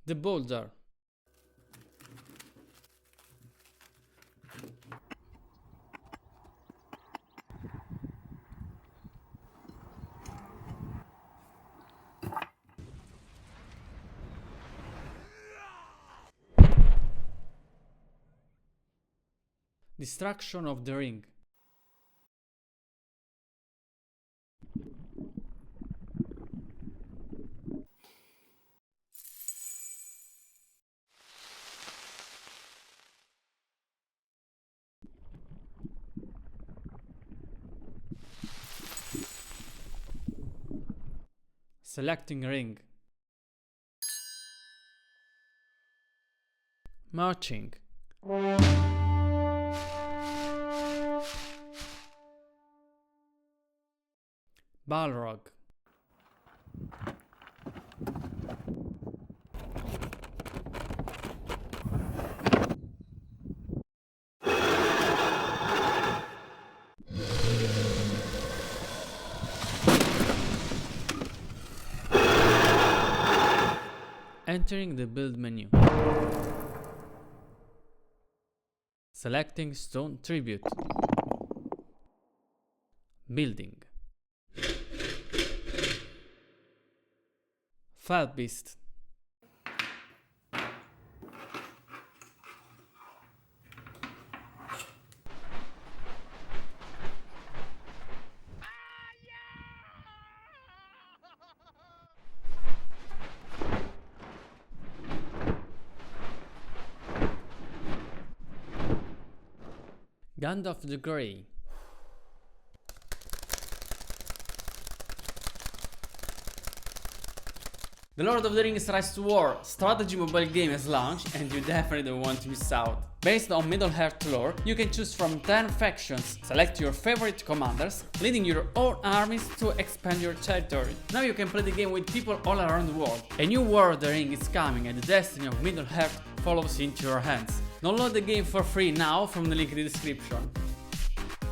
The boulder. Destruction of the ring. Selecting ring. Marching. Balrog. Entering the build menu. Selecting stone tribute. Building. File beast. Gandalf the Grey. The Lord of the Rings Rise to War strategy mobile game has launched and you definitely don't want to miss out. Based on Middle-earth lore, you can choose from 10 factions, select your favorite commanders, leading your own armies to expand your territory. Now you can play the game with people all around the world. A new War of the Ring is coming and the destiny of Middle-earth follows into your hands. Download the game for free now from the link in the description.